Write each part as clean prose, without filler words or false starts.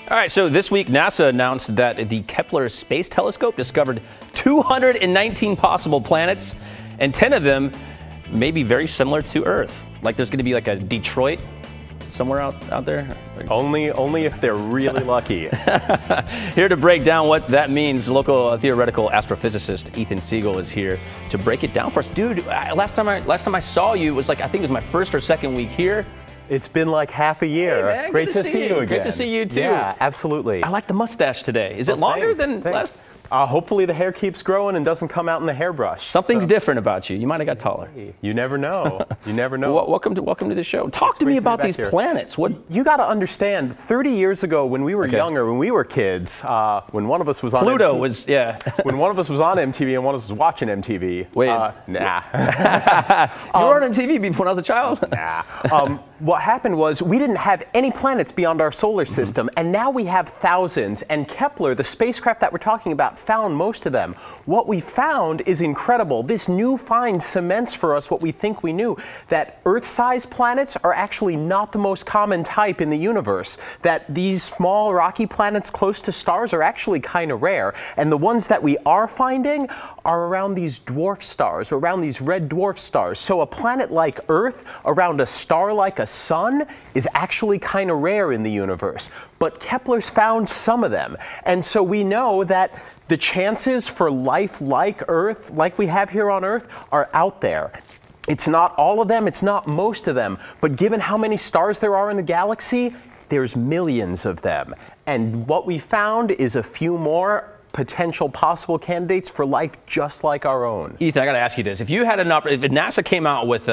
All right, so this week NASA announced that the Kepler Space Telescope discovered 219 possible planets, and 10 of them may be very similar to Earth. Like there's going to be like a Detroit somewhere out there? Only if they're really lucky. Here to break down what that means, local theoretical astrophysicist Ethan Seigel is here to break it down for us. Dude, last time I saw you, it was like, I think it was my first or second week here. It's been like half a year. Hey man, Great to see you again. Great to see you too. Yeah, absolutely. I like the mustache today. Is it longer than last? Hopefully the hair keeps growing and doesn't come out in the hairbrush. Something's different about you. You might have got taller. You never know. You never know. Well, welcome to the show. Talk to me about these planets. What you got to understand? 30 years ago, when we were younger, when we were kids, when one of us was on Pluto MTV, was when one of us was on MTV and one of us was watching MTV. Wait, nah. You were on MTV before I was a child. Nah. What happened was we didn't have any planets beyond our solar system, and now we have thousands. And Kepler, the spacecraft that we're talking about, found most of them. What we found is incredible. This new find cements for us what we think we knew, that Earth-sized planets are actually not the most common type in the universe, that these small rocky planets close to stars are actually kind of rare, and the ones that we are finding are around these dwarf stars, around these red dwarf stars. So a planet like Earth around a star like a sun is actually kind of rare in the universe. But Kepler's found some of them, and so we know that the chances for life like Earth, like we have here on Earth, are out there. It's not all of them, it's not most of them, but given how many stars there are in the galaxy, there's millions of them. And what we found is a few more potential possible candidates for life just like our own. Ethan, I got to ask you this: if you had an if NASA came out with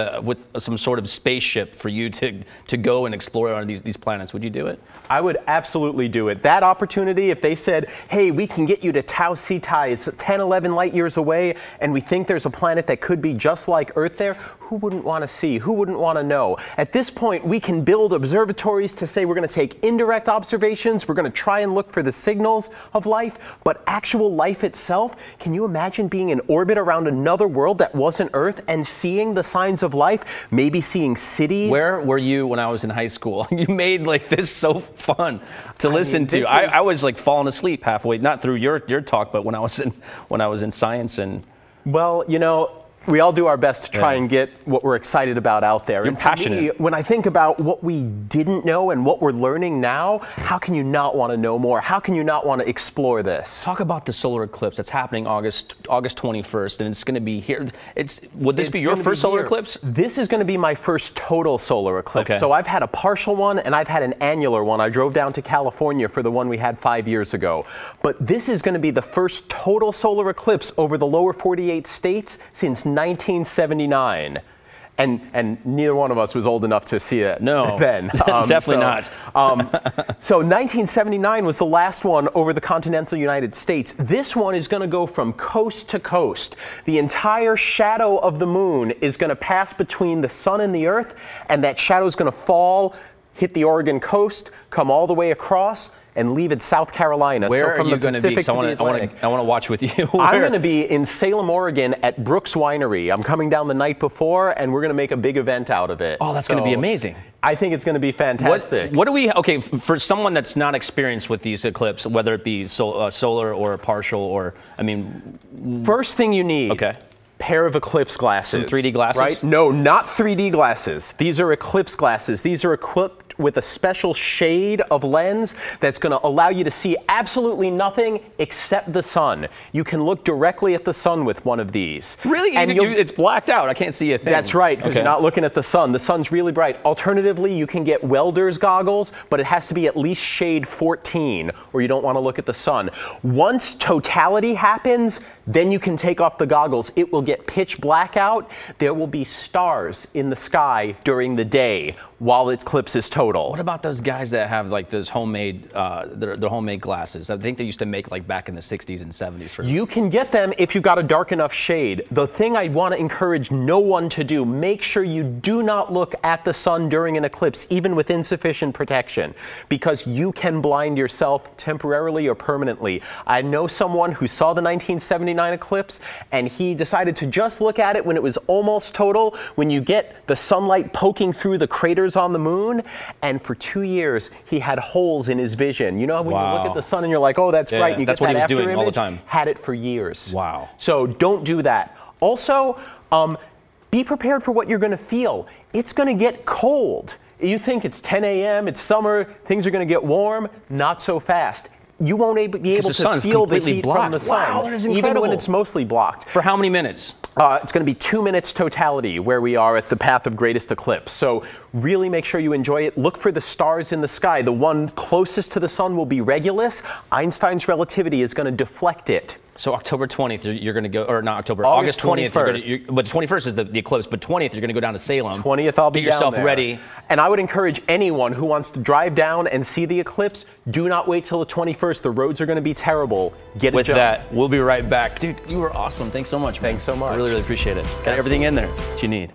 some sort of spaceship for you to go and explore on these planets, would you do it? I would absolutely do it. That opportunity, if they said, hey, we can get you to Tau Ceti, it's 10, 11 light years away, and we think there's a planet that could be just like Earth there, who wouldn't want to see? Who wouldn't want to know? At this point, we can build observatories to say we're going to take indirect observations, we're going to try and look for the signals of life, but actual life itself, can you imagine being in orbit around another world that wasn't Earth and seeing the signs of life, maybe seeing cities? Where were you when I was in high school? You made like this so fun to listen to. I was like falling asleep halfway, not through your talk, but when I was in science. And well, you know, we all do our best to try and get what we're excited about out there. You're passionate. Me, when I think about what we didn't know and what we're learning now, how can you not want to know more? How can you not want to explore this? Talk about the solar eclipse that's happening August 21st, and it's going to be here. Would this be your first solar eclipse? This is going to be my first total solar eclipse. Okay. So I've had a partial one and I've had an annular one. I drove down to California for the one we had 5 years ago. But this is going to be the first total solar eclipse over the lower 48 states since 1979. And neither one of us was old enough to see it then. Definitely not. So 1979 was the last one over the continental United States. This one is going to go from coast to coast. The entire shadow of the moon is going to pass between the sun and the earth, and that shadow is going to fall, hit the Oregon coast, come all the way across, and leave it South Carolina. Where so from are you going to be? I want to watch with you. I'm going to be in Salem, Oregon at Brooks Winery. I'm coming down the night before, and we're going to make a big event out of it. Oh, that's going to be amazing. I think it's going to be fantastic. What do we, okay, for someone that's not experienced with these eclipses, whether it be solar or partial, or, I mean. First thing you need. Pair of eclipse glasses. Some 3D glasses? Right? No, not 3D glasses. These are eclipse glasses. These are equipped with a special shade of lens that's going to allow you to see absolutely nothing except the sun. You can look directly at the sun with one of these. Really? And it's blacked out. I can't see a thing. That's right, because you're not looking at the sun. The sun's really bright. Alternatively, you can get welder's goggles, but it has to be at least shade 14, or you don't want to look at the sun. Once totality happens, then you can take off the goggles. It will get pitch black out. There will be stars in the sky during the day while the eclipse is total. What about those guys that have like those homemade, their homemade glasses? I think they used to make like back in the 60s and 70s. For you can get them if you've got a dark enough shade. The thing I want to encourage no one to do, make sure you do not look at the sun during an eclipse, even with insufficient protection, because you can blind yourself temporarily or permanently. I know someone who saw the 1979 eclipse, and he decided to just look at it when it was almost total. When you get the sunlight poking through the craters years on the moon, and for 2 years he had holes in his vision. You know when you look at the sun and you're like, oh, that's bright, and you that's get what that he was after doing image? all the time. Had it for years. Wow. So don't do that. Also, be prepared for what you're going to feel. It's going to get cold. You think it's 10 a.m., it's summer, things are going to get warm. Not so fast. You won't be able to feel the heat from the sun, wow, that is incredible. even when it's mostly blocked. For how many minutes? It's going to be 2 minutes totality where we are at the path of greatest eclipse. So really make sure you enjoy it. Look for the stars in the sky. The one closest to the sun will be Regulus. Einstein's relativity is going to deflect it. So October 20th, you're going to go, or not October, August 20th. But 21st is the eclipse, but 20th, you're going to go down to Salem. 20th, I'll be Get yourself down there. ready. And I would encourage anyone who wants to drive down and see the eclipse, do not wait till the 21st. The roads are going to be terrible. Get a With jump. that, we'll be right back. Dude, you were awesome. Thanks so much, man. Thanks so much. I really, really appreciate it. Got everything in there that you need.